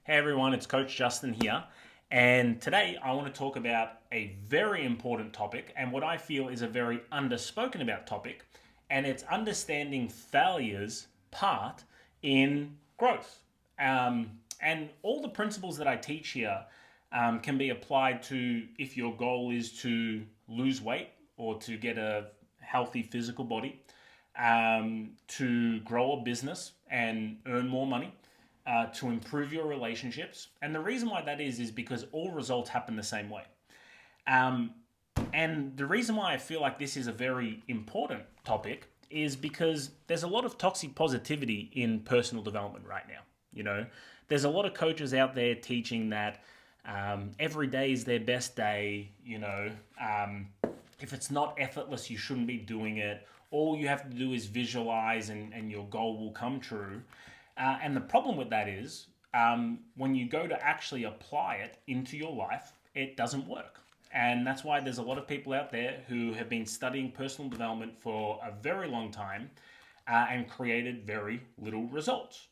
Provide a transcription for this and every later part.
Hey everyone, it's Coach Justin here. And today I want to talk about a very important topic and what I feel is a very underspoken about topic, and it's understanding failure's part in growth. And all the principles that I teach here can be applied to if your goal is to lose weight or to get a healthy physical body, to grow a business and earn more money, to improve your relationships. And the reason why that is because all results happen the same way. Um, and the reason why I feel like this is a very important topic is because there's a lot of toxic positivity in personal development right now. You know, there's a lot of coaches out there teaching that every day is their best day. If it's not effortless, you shouldn't be doing it. All you have to do is visualize and your goal will come true. And the problem with that is when you go to actually apply it into your life, it doesn't work. And that's why there's a lot of people out there who have been studying personal development for a very long time and created very little results.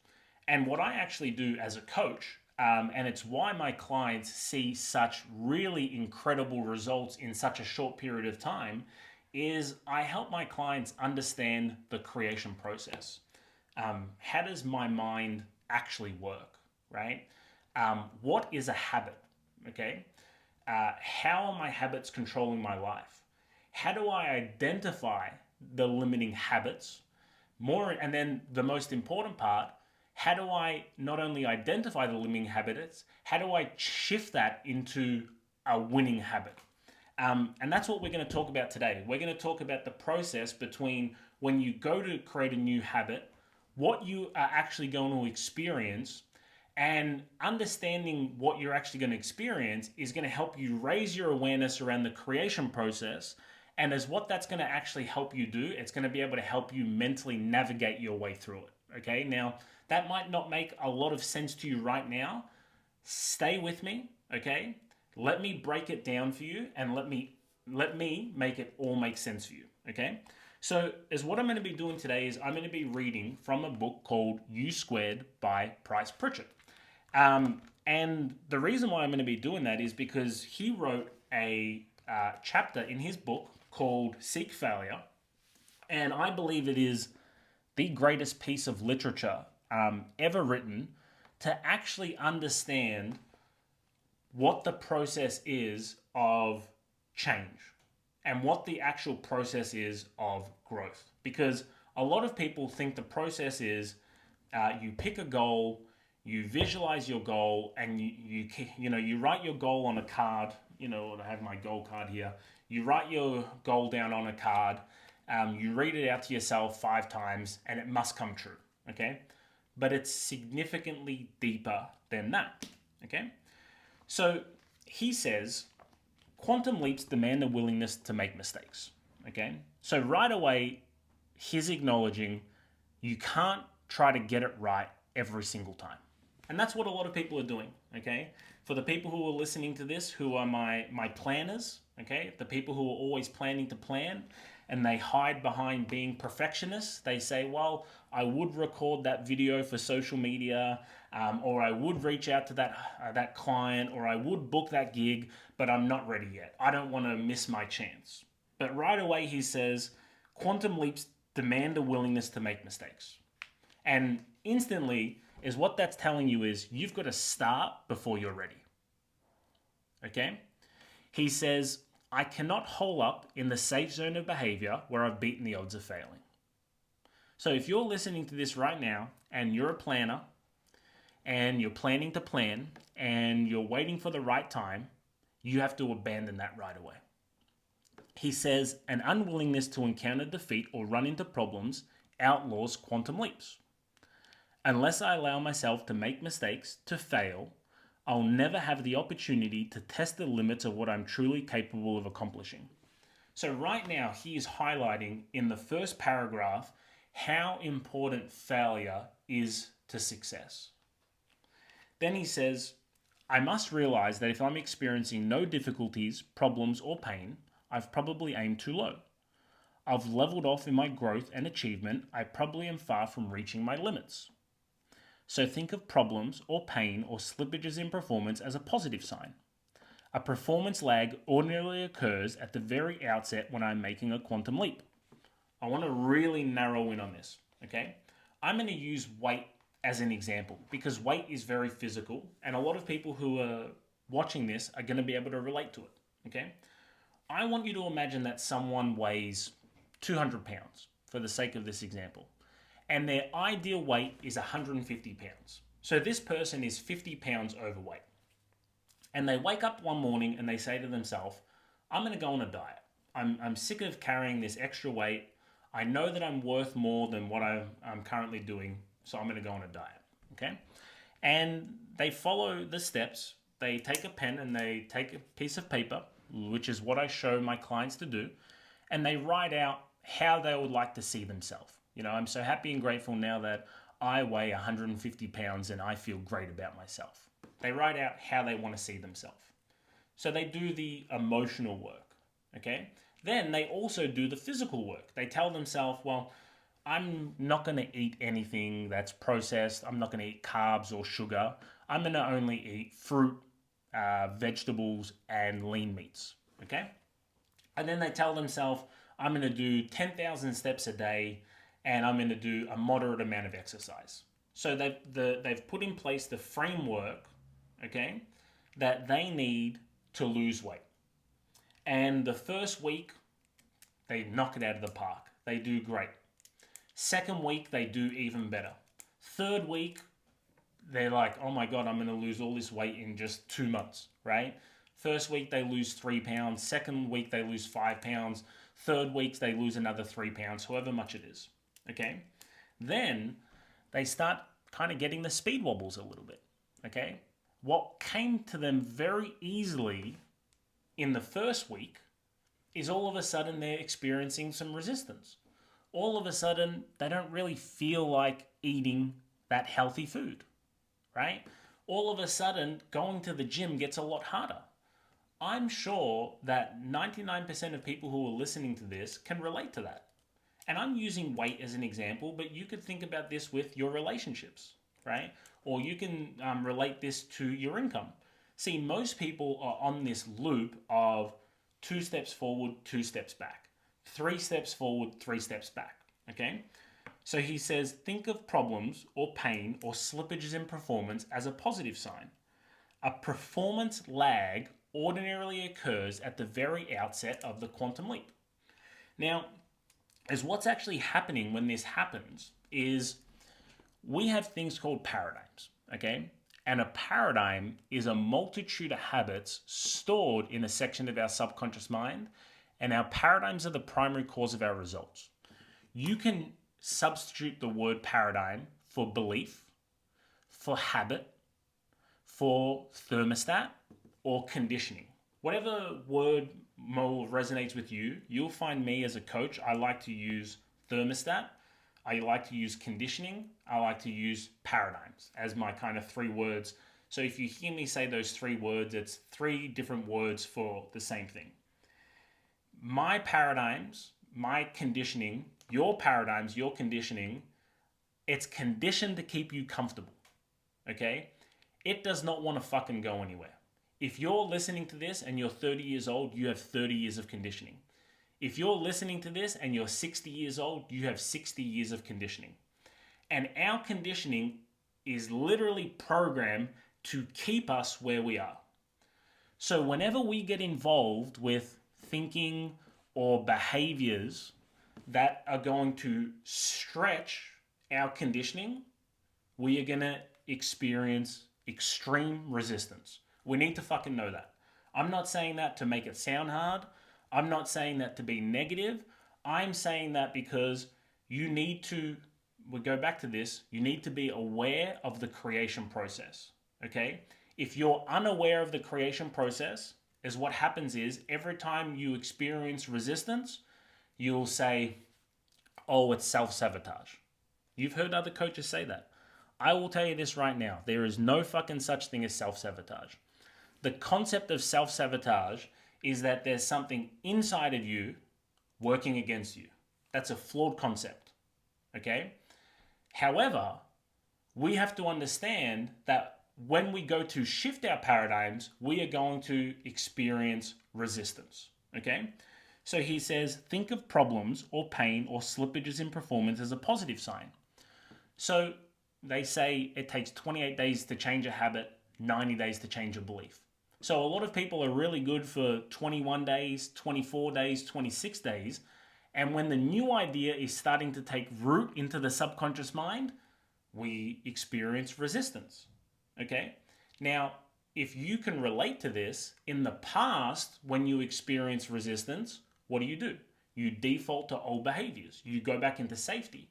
And what I actually do as a coach, and it's why my clients see such really incredible results in such a short period of time, is I help my clients understand the creation process. How does my mind actually work, right? What is a habit, okay? How are my habits controlling my life? How do I identify the limiting habits? More, and then the most important part, how do I not only identify the limiting habits, how do I shift that into a winning habit? And that's what we're going to talk about today. We're going to talk about the process between when you go to create a new habit, what you are actually going to experience, and understanding what you're actually going to experience is going to help you raise your awareness around the creation process. And as what that's going to actually help you do, it's going to be able to help you mentally navigate your way through it. Okay, now that might not make a lot of sense to you right now. Stay with me, okay? Let me break it down for you and let me make it all make sense for you, okay? So, as what I'm going to be doing today is I'm going to be reading from a book called U Squared by Bryce Pritchett. And the reason why I'm going to be doing that is because he wrote a chapter in his book called Seek Failure, and I believe it is the greatest piece of literature ever written to actually understand what the process is of change and what the actual process is of growth. Because a lot of people think the process is you pick a goal, you visualize your goal, and you write your goal on a card. I have my goal card here. You write your goal down on a card. You read it out to yourself 5 times, and it must come true. Okay, but it's significantly deeper than that. Okay, so he says quantum leaps demand a willingness to make mistakes. Okay, so right away, he's acknowledging you can't try to get it right every single time. And that's what a lot of people are doing, okay? For the people who are listening to this, who are my planners, okay? The people who are always planning to plan and they hide behind being perfectionists. They say, well, I would record that video for social media, or I would reach out to that client, or I would book that gig, but I'm not ready yet. I don't want to miss my chance. But right away he says, quantum leaps demand a willingness to make mistakes. And instantly is what that's telling you is you've got to start before you're ready. Okay? He says, I cannot hole up in the safe zone of behavior where I've beaten the odds of failing. So if you're listening to this right now and you're a planner and you're planning to plan and you're waiting for the right time, you have to abandon that right away. He says, an unwillingness to encounter defeat or run into problems outlaws quantum leaps. Unless I allow myself to make mistakes, to fail, I'll never have the opportunity to test the limits of what I'm truly capable of accomplishing. So, right now, he is highlighting in the first paragraph how important failure is to success. Then he says, I must realize that if I'm experiencing no difficulties, problems, or pain, I've probably aimed too low. I've leveled off in my growth and achievement. I probably am far from reaching my limits. So think of problems or pain or slippages in performance as a positive sign. A performance lag ordinarily occurs at the very outset when I'm making a quantum leap. I want to really narrow in on this, okay? I'm going to use weight as an example because weight is very physical and a lot of people who are watching this are going to be able to relate to it, okay? I want you to imagine that someone weighs 200 pounds for the sake of this example, and their ideal weight is 150 pounds. So this person is 50 pounds overweight. And they wake up one morning and they say to themselves, I'm going to go on a diet. I'm sick of carrying this extra weight. I know that I'm worth more than what I'm currently doing, so I'm going to go on a diet. Okay? And they follow the steps. They take a pen and they take a piece of paper, which is what I show my clients to do, and they write out how they would like to see themselves. You know, I'm so happy and grateful now that I weigh 150 pounds and I feel great about myself. They write out how they want to see themselves. So they do the emotional work, okay? Then they also do the physical work. They tell themselves, well, I'm not going to eat anything that's processed. I'm not going to eat carbs or sugar. I'm going to only eat fruit, vegetables, and lean meats, okay? And then they tell themselves, I'm going to do 10,000 steps a day and I'm going to do a moderate amount of exercise. So they've put in place the framework, okay, that they need to lose weight. And the first week, they knock it out of the park. They do great. Second week, they do even better. Third week, they're like, oh my God, I'm going to lose all this weight in just 2 months, right? First week, they lose 3 pounds. Second week, they lose 5 pounds. Third week, they lose another 3 pounds, however much it is, okay? Then they start kind of getting the speed wobbles a little bit, okay? What came to them very easily in the first week is all of a sudden they're experiencing some resistance. All of a sudden, they don't really feel like eating that healthy food, right? All of a sudden, going to the gym gets a lot harder. I'm sure that 99% of people who are listening to this can relate to that. And I'm using weight as an example, but you could think about this with your relationships, right? Or you can relate this to your income. See, most people are on this loop of 2 steps forward, 2 steps back, 3 steps forward, 3 steps back, okay? So he says, think of problems or pain or slippages in performance as a positive sign. A performance lag ordinarily occurs at the very outset of the quantum leap. Now, as what's actually happening when this happens is we have things called paradigms, okay? And a paradigm is a multitude of habits stored in a section of our subconscious mind, and our paradigms are the primary cause of our results. You can substitute the word paradigm for belief, for habit, for thermostat, or conditioning. Whatever word more resonates with you, you'll find me as a coach. I like to use thermostat. I like to use conditioning. I like to use paradigms as my kind of 3 words. So if you hear me say those 3 words, it's 3 different words for the same thing. My paradigms, my conditioning, your paradigms, your conditioning, it's conditioned to keep you comfortable, okay? It does not want to fucking go anywhere. If you're listening to this and you're 30 years old, you have 30 years of conditioning. If you're listening to this and you're 60 years old, you have 60 years of conditioning. And our conditioning is literally programmed to keep us where we are. So whenever we get involved with thinking or behaviors that are going to stretch our conditioning, we are going to experience extreme resistance. We need to fucking know that. I'm not saying that to make it sound hard. I'm not saying that to be negative. I'm saying that because you need to, we go back to this, you need to be aware of the creation process, okay? If you're unaware of the creation process, is what happens is every time you experience resistance, you'll say, oh, it's self-sabotage. You've heard other coaches say that. I will tell you this right now. There is no fucking such thing as self-sabotage. The concept of self-sabotage is that there's something inside of you working against you. That's a flawed concept, okay? However, we have to understand that when we go to shift our paradigms, we are going to experience resistance. Okay? So he says, think of problems or pain or slippages in performance as a positive sign. So they say it takes 28 days to change a habit, 90 days to change a belief. So a lot of people are really good for 21 days, 24 days, 26 days. And when the new idea is starting to take root into the subconscious mind, we experience resistance. Okay? Now, if you can relate to this, in the past, when you experience resistance, what do? You default to old behaviors. You go back into safety.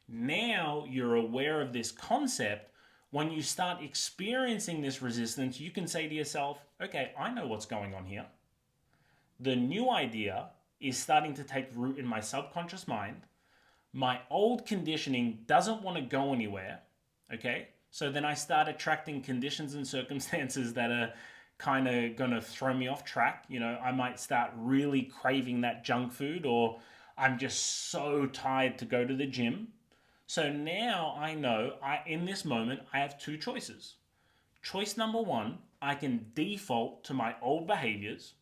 Now you're aware of this concept. When you start experiencing this resistance, you can say to yourself, okay, I know what's going on here. The new idea is starting to take root in my subconscious mind. My old conditioning doesn't want to go anywhere. Okay? So then I start attracting conditions and circumstances that are kind of going to throw me off track. I might start really craving that junk food, or I'm just so tired to go to the gym. So now I know in this moment I have two choices. Choice number one, I can default to my old behaviors,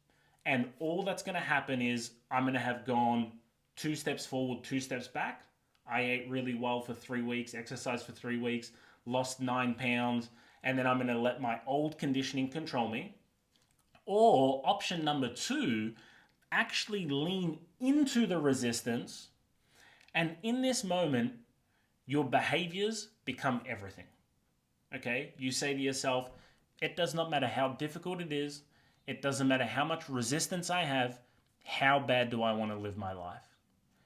and all that's going to happen is I'm going to have gone 2 steps forward, 2 steps back. I ate really well for 3 weeks, exercised for 3 weeks, lost 9 pounds, and then I'm going to let my old conditioning control me. Or option number two, actually lean into the resistance, and in this moment, your behaviors become everything. Okay? You say to yourself, it does not matter how difficult it is, it doesn't matter how much resistance I have, how bad do I want to live my life?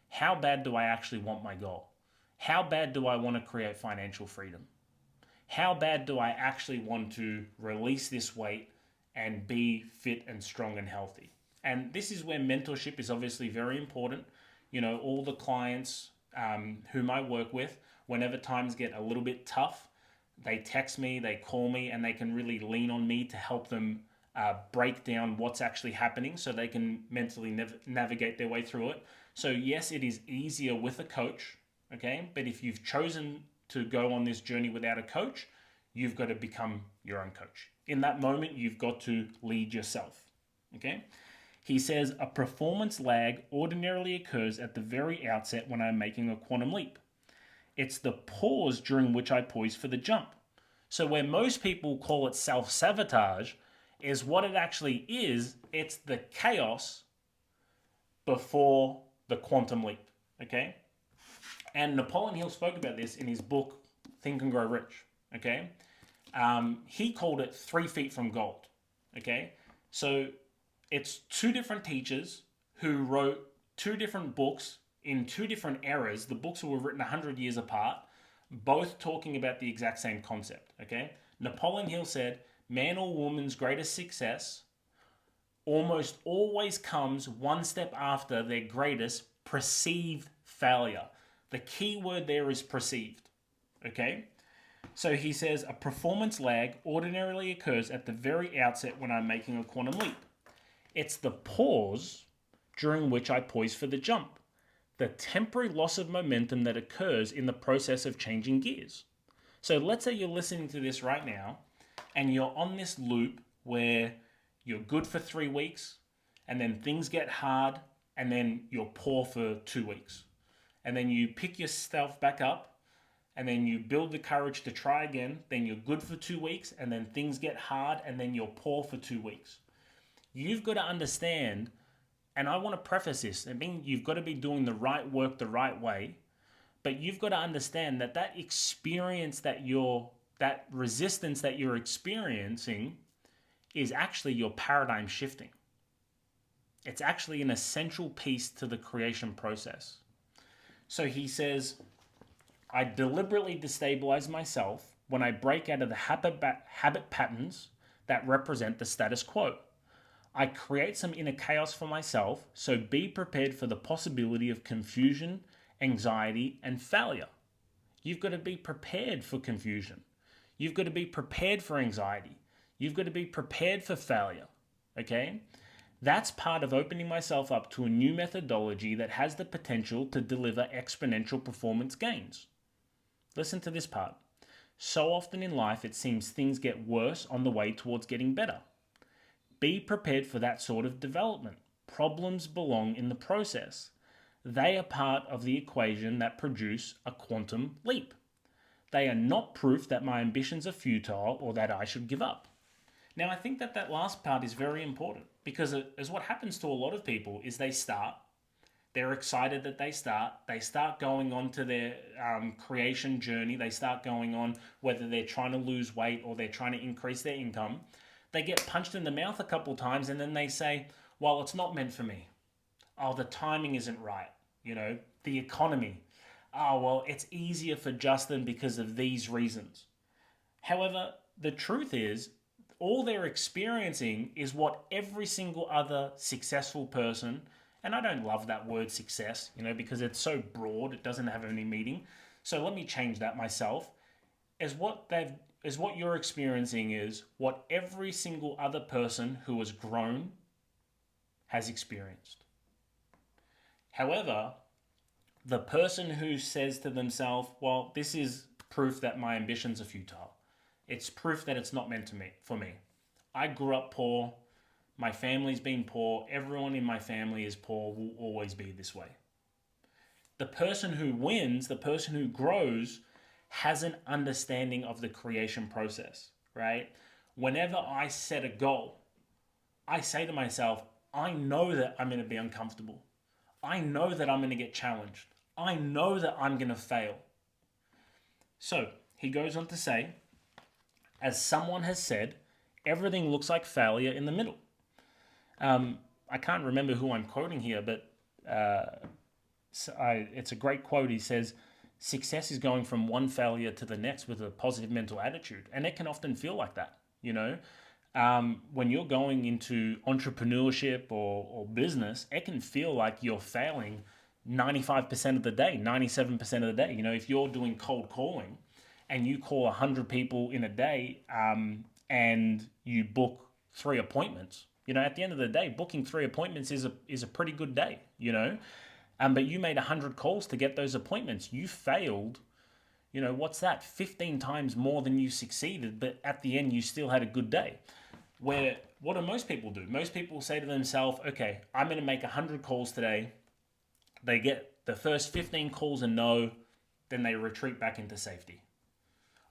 How bad do I actually want my goal? How bad do I want to create financial freedom? How bad do I actually want to release this weight and be fit and strong and healthy? And this is where mentorship is obviously very important. All the clients whom I work with, whenever times get a little bit tough, they text me, they call me, and they can really lean on me to help them break down what's actually happening so they can mentally navigate their way through it. So yes, it is easier with a coach, okay? But if you've chosen to go on this journey without a coach, you've got to become your own coach. In that moment, you've got to lead yourself, okay? He says, a performance lag ordinarily occurs at the very outset when I'm making a quantum leap. It's the pause during which I poise for the jump. So where most people call it self-sabotage is what it actually is. It's the chaos before the quantum leap, okay? And Napoleon Hill spoke about this in his book, Think and Grow Rich, okay? He called it 3 feet from gold, okay? So it's 2 different teachers who wrote 2 different books in 2 different eras. The books were written 100 years apart, both talking about the exact same concept, okay? Napoleon Hill said, man or woman's greatest success almost always comes one step after their greatest perceived failure. The key word there is perceived, okay? So he says, a performance lag ordinarily occurs at the very outset when I'm making a quantum leap. It's the pause during which I poise for the jump, the temporary loss of momentum that occurs in the process of changing gears. So let's say you're listening to this right now and you're on this loop where you're good for 3 weeks and then things get hard and then you're poor for 2 weeks. And then you pick yourself back up and then you build the courage to try again. Then you're good for 2 weeks and then things get hard and then you're poor for 2 weeks. You've got to understand, and I want to preface this, I mean, you've got to be doing the right work the right way, but you've got to understand that that experience that resistance that you're experiencing is actually your paradigm shifting. It's actually an essential piece to the creation process. So he says, I deliberately destabilize myself when I break out of the habit patterns that represent the status quo. I create some inner chaos for myself, so be prepared for the possibility of confusion, anxiety, and failure. You've got to be prepared for confusion. You've got to be prepared for anxiety. You've got to be prepared for failure, okay? That's part of opening myself up to a new methodology that has the potential to deliver exponential performance gains. Listen to this part. So often in life, it seems things get worse on the way towards getting better. Be prepared for that sort of development. Problems belong in the process. They are part of the equation that produce a quantum leap. They are not proof that my ambitions are futile or that I should give up. Now, I think that that last part is very important because as what happens to a lot of people is they're excited that they start going on to their creation journey, they start going on whether they're trying to lose weight or they're trying to increase their income. They get punched in the mouth a couple times and then they say, well, it's not meant for me. Oh, the timing isn't right. The economy. Oh, well, it's easier for Justin because of these reasons. However, the truth is, all they're experiencing is what every single other successful person, and I don't love that word success, because it's so broad, it doesn't have any meaning. So let me change that myself. As what you're experiencing is what every single other person who has grown has experienced. However, the person who says to themselves, well, this is proof that my ambitions are futile. It's proof that it's not meant for me. I grew up poor. My family's been poor. Everyone in my family is poor, will always be this way. The person who wins, the person who grows, has an understanding of the creation process, right? Whenever I set a goal, I say to myself, I know that I'm going to be uncomfortable. I know that I'm going to get challenged. I know that I'm going to fail. So he goes on to say, as someone has said, everything looks like failure in the middle. I can't remember who I'm quoting here, but it's a great quote. He says, success is going from one failure to the next with a positive mental attitude. And it can often feel like that, when you're going into entrepreneurship or business, it can feel like you're failing 95% of the day, 97% of the day. If you're doing cold calling and you call 100 people in a day and you book 3 appointments, at the end of the day, booking 3 appointments is a pretty good day, but you made 100 calls to get those appointments. You failed, what's that? 15 times more than you succeeded, but at the end, you still had a good day. What do most people do? Most people say to themselves, okay, I'm going to make 100 calls today. They get the first 15 calls a no, then they retreat back into safety.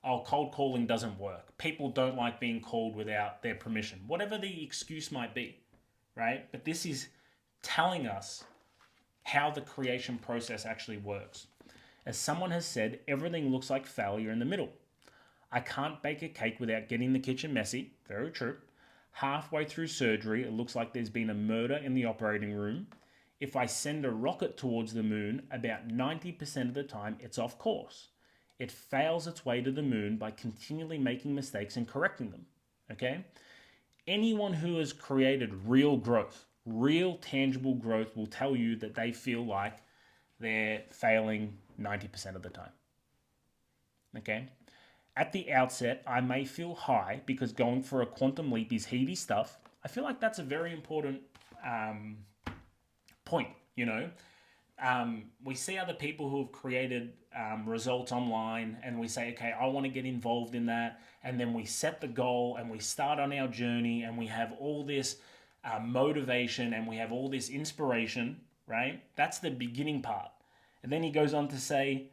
Oh, cold calling doesn't work. People don't like being called without their permission. Whatever the excuse might be, right? But this is telling us how the creation process actually works. As someone has said, everything looks like failure in the middle. I can't bake a cake without getting the kitchen messy. Very true. Halfway through surgery, it looks like there's been a murder in the operating room. If I send a rocket towards the moon, about 90% of the time it's off course. It fails its way to the moon by continually making mistakes and correcting them. Okay? Anyone who has created real growth, real tangible growth, will tell you that they feel like they're failing 90% of the time. Okay? At the outset, I may feel high because going for a quantum leap is heady stuff. I feel like that's a very important point, we see other people who have created results online and we say, okay, I want to get involved in that. And then we set the goal and we start on our journey and we have all this motivation and we have all this inspiration, right? That's the beginning part. And then he goes on to say,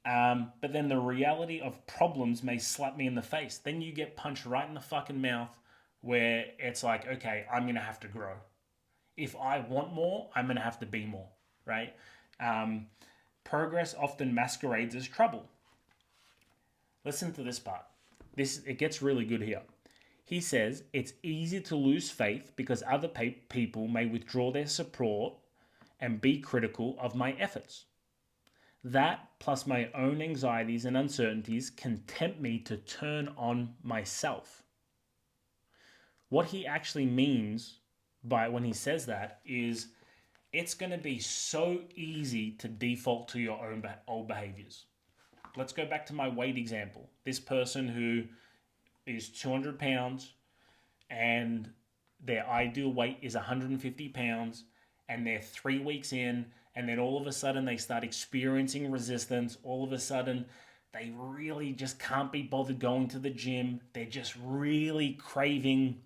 but then the reality of problems may slap me in the face. Then you get punched right in the fucking mouth where it's like, okay, I'm going to have to grow. If I want more, I'm going to have to be more, right? Progress often masquerades as trouble. Listen to this part. It gets really good here. He says, it's easy to lose faith because other people may withdraw their support and be critical of my efforts. That, plus my own anxieties and uncertainties, can tempt me to turn on myself. What he actually means by when he says that is it's going to be so easy to default to your own old behaviors. Let's go back to my weight example. This person who is 200 pounds and their ideal weight is 150 pounds and they're 3 weeks in and then all of a sudden they start experiencing resistance. All of a sudden They really just can't be bothered going to the gym. They're just really craving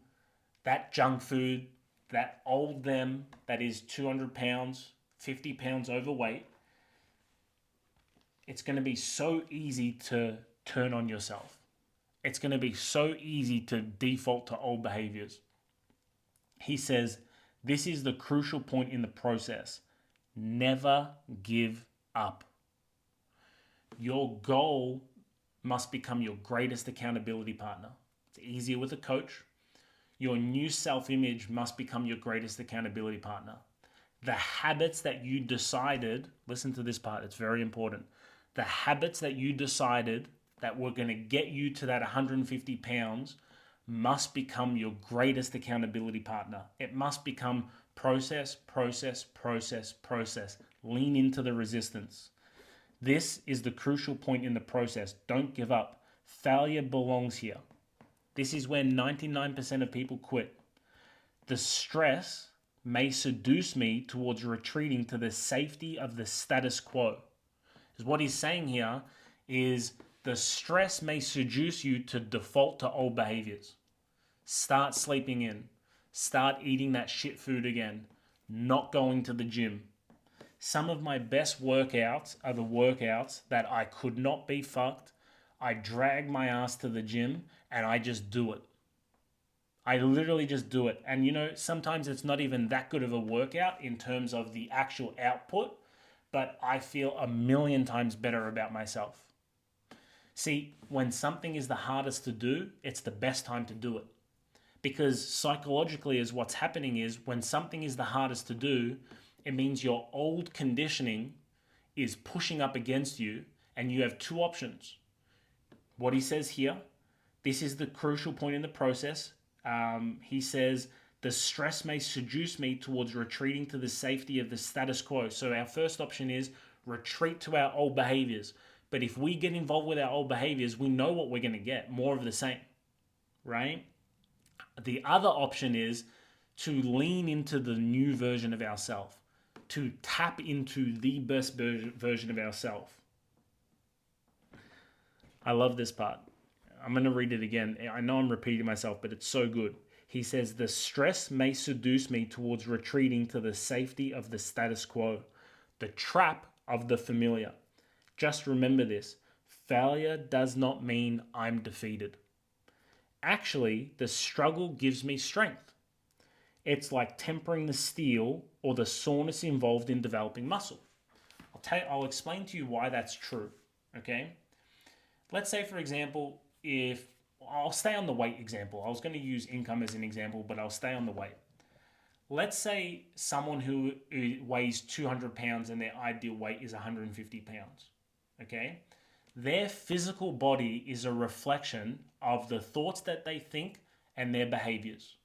that junk food, that old them that is 200 pounds, 50 pounds overweight. It's going to be so easy to turn on yourself. It's going to be so easy to default to old behaviors. He says, this is the crucial point in the process. Never give up. Your goal must become your greatest accountability partner. It's easier with a coach. Your new self-image must become your greatest accountability partner. The habits that you decided, listen to this part, it's very important. The habits that you decided that were going to get you to that 150 pounds must become your greatest accountability partner. It must become process, process, process, process. Lean into the resistance. This is the crucial point in the process. Don't give up. Failure belongs here. This is where 99% of people quit. The stress may seduce me towards retreating to the safety of the status quo. Because what he's saying here is the stress may seduce you to default to old behaviors. Start sleeping in. Start eating that shit food again. Not going to the gym. Some of my best workouts are the workouts that I could not be fucked. I drag my ass to the gym and I just do it. I literally just do it. And you know, sometimes it's not even that good of a workout in terms of the actual output, but I feel a million times better about myself. See, when something is the hardest to do, it's the best time to do it. Because psychologically, is what's happening is when something is the hardest to do, it means your old conditioning is pushing up against you and you have two options. What he says here, this is the crucial point in the process. He says, the stress may seduce me towards retreating to the safety of the status quo. So our first option is retreat to our old behaviors. But if we get involved with our old behaviors, we know what we're going to get, more of the same, right? The other option is to lean into the new version of ourselves, to tap into the best version of ourselves. I love this part. I'm going to read it again. I know I'm repeating myself, but it's so good. He says, the stress may seduce me towards retreating to the safety of the status quo, the trap of the familiar. Just remember this. Failure does not mean I'm defeated. Actually, the struggle gives me strength. It's like tempering the steel or the soreness involved in developing muscle. I'll explain to you why that's true, okay? Let's say, for example, if I'll stay on the weight example. I was going to use income as an example, but I'll stay on the weight. Let's say someone who weighs 200 pounds and their ideal weight is 150 pounds, okay? Their physical body is a reflection of the thoughts that they think and their behaviors.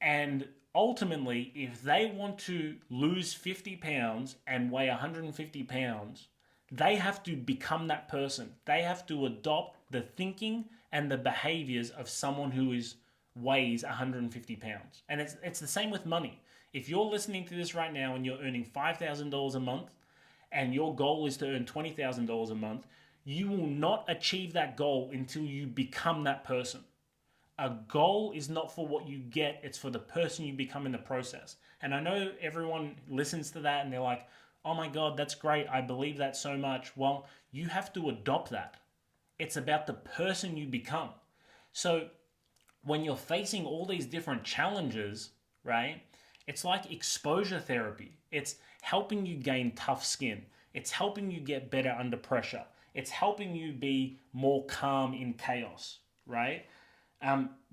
And ultimately, if they want to lose 50 pounds and weigh 150 pounds, they have to become that person. They have to adopt the thinking and the behaviors of someone who weighs 150 pounds. And it's the same with money. If you're listening to this right now and you're earning $5,000 a month and your goal is to earn $20,000 a month, you will not achieve that goal until you become that person. A goal is not for what you get, it's for the person you become in the process. And I know everyone listens to that and they're like, oh my God, that's great. I believe that so much. Well, you have to adopt that. It's about the person you become. So when you're facing all these different challenges, right? It's like exposure therapy. It's helping you gain tough skin. It's helping you get better under pressure. It's helping you be more calm in chaos, right?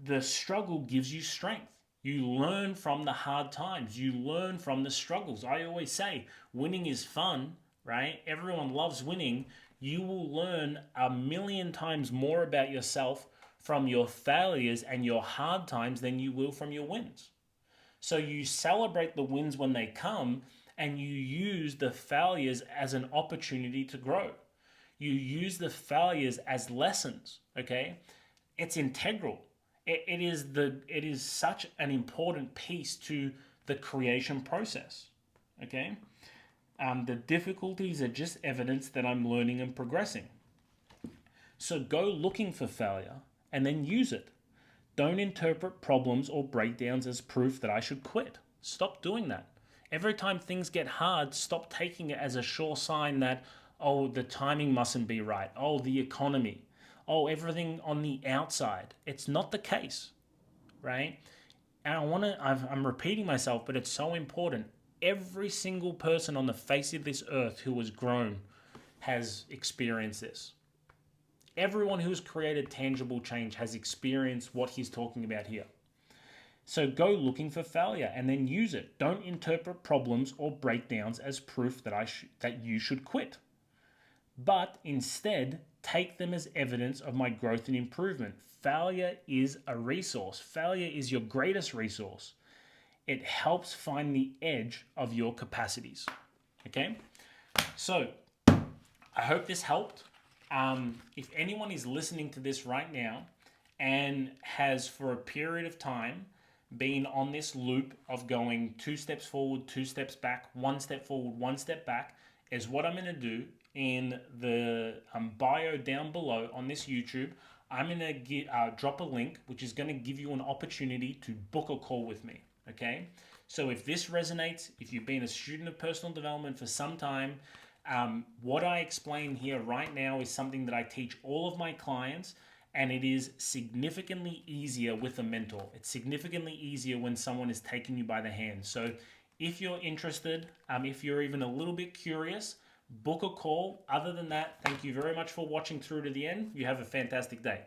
The struggle gives you strength. You learn from the hard times. You learn from the struggles. I always say winning is fun, right? Everyone loves winning. You will learn a million times more about yourself from your failures and your hard times than you will from your wins. So you celebrate the wins when they come and you use the failures as an opportunity to grow. You use the failures as lessons, okay? It's integral. It is such an important piece to the creation process, okay? The difficulties are just evidence that I'm learning and progressing. So go looking for failure and then use it. Don't interpret problems or breakdowns as proof that I should quit. Stop doing that. Every time things get hard, stop taking it as a sure sign that, oh, the timing mustn't be right. Oh, the economy. Oh, everything on the outside. It's not the case, right? And I'm repeating myself, but it's so important. Every single person on the face of this earth who has grown has experienced this. Everyone who's created tangible change has experienced what he's talking about here. So go looking for failure and then use it. Don't interpret problems or breakdowns as proof that you should quit, but instead take them as evidence of my growth and improvement. Failure is a resource. Failure is your greatest resource. It helps find the edge of your capacities. Okay? So, I hope this helped. If anyone is listening to this right now and has for a period of time been on this loop of going 2 steps forward, 2 steps back, 1 step forward, 1 step back, is what I'm going to do in the bio down below on this YouTube. I'm going to drop a link which is going to give you an opportunity to book a call with me. Okay? So if this resonates, if you've been a student of personal development for some time, what I explain here right now is something that I teach all of my clients, and it is significantly easier with a mentor. It's significantly easier when someone is taking you by the hand. So if you're interested, if you're even a little bit curious, book a call. Other than that, thank you very much for watching through to the end. You have a fantastic day.